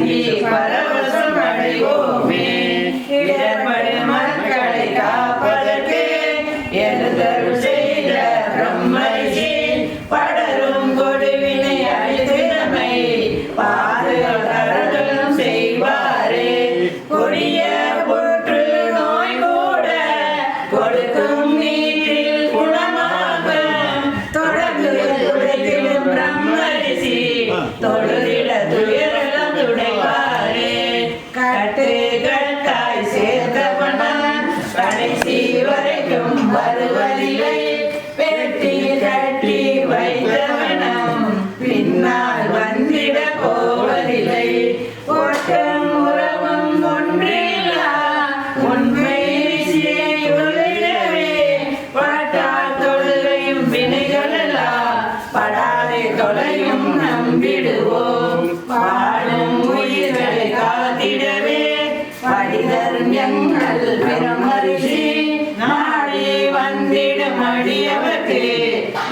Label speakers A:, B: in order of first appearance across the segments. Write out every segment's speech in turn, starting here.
A: வணங்கி பரவசம் அடைவோமே. இடர்படும் மக்களை காப்பதற்கு எழுதருள் செய்த பிரம்மரிஷி படரும் கொடுவினை அழித்து நம்மை பாதுகாத்தருளும் செய்வாரே. கொடிய புற்று நோய் கூட கொடுக்கும் நீரில் குணமாக தொடர்ந்து துடைத்திடும் பிரம்மரிஷி தொழுதிட துயரெல்லாம் துடைவாரே. கட்டுகட்டாய் சேர்த்தவனம் கடைசி வரைக்கும் வருவதில்லை. பெட்டி கட்டி வைத்தவனம் பின்னால் வந்திட போவதில்லை. ஒட்டும் உறவும் ஒன்றில்லா உண்மை ரிஷியை தொழிலவே பட்டால் தொழுகையும் வினைகளெல்லாம் படாதே தொலையும் நம்பிடுவோம். வாழும் உயிர்களை காத்திடவே படிதரும் எங்கள் பிரம்மரிஷி நாடி வந்திடும் அடியவர்க்கு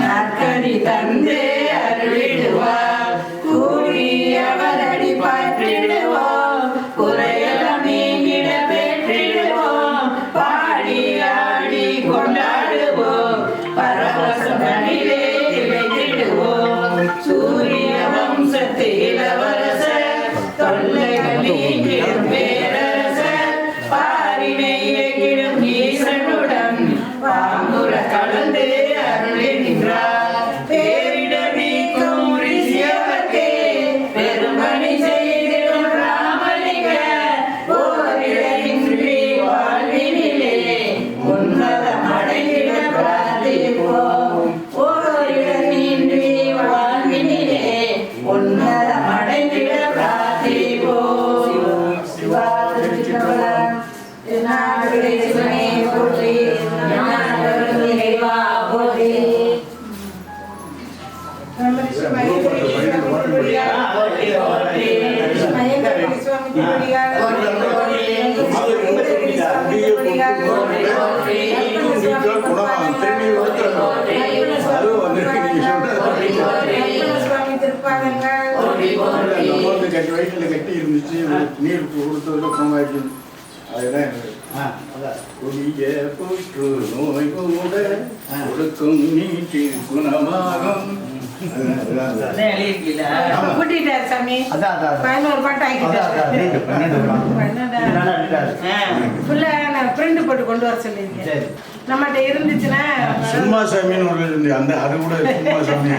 A: நற்கதி தந்து அருளிடுவார். கூறியவர் அடி பாற்றிடுவோம் குறையெல்லாம் நீங்கிட பெற்றிடுவோம். பாடி ஆடி கொண்டாடுவோம் பரவசம் கண்ணிலே திளைத்திடுவோம். சூரிய வம்சத்து இளவரசர் தொல்லைகள் நீங்கிடும் பேரரசர் பாரினை இயக்கிடும் ஈசனுடன் பாங்குற கலந்து அருளின்றார். பேரிட நீக்கும் ரிஷியவர்க்கு பெரும்பணி செய்திடும் ராமலிங்க ஓரிடமின்றி வாழ்வினிலே உன்னதம் அடைந்திட பிரார்த்திப்போம். ஓரிடமின்றி வாழ்வினிலே உன்னதம் அடைந்திட பிரார்த்திப்போம். சிவா திருச்சிற்றம்பலம். திருநாடுடைய சிவனே போற்றி. ஞானவரும் இறைவா போற்றி.
B: கட்டி இருந்துச்சு நீர் கொடுத்தது. கொடிய புற்று நோய் கூட கொடுக்கும் நீட்டில் குணமாகும்.
A: கூட்டிட்டார் சாமி. 11 பாட்டு ஆகிட்டார். ஃபுல்லா நான் பிரிண்ட் போட்டு கொண்டு வர சொல்லியிருக்கேன். நம்மகிட்ட இருந்துச்சுன்னா
B: சும்மா சாமின்னு ஒரு அந்த அது கூட சும்மா சாமி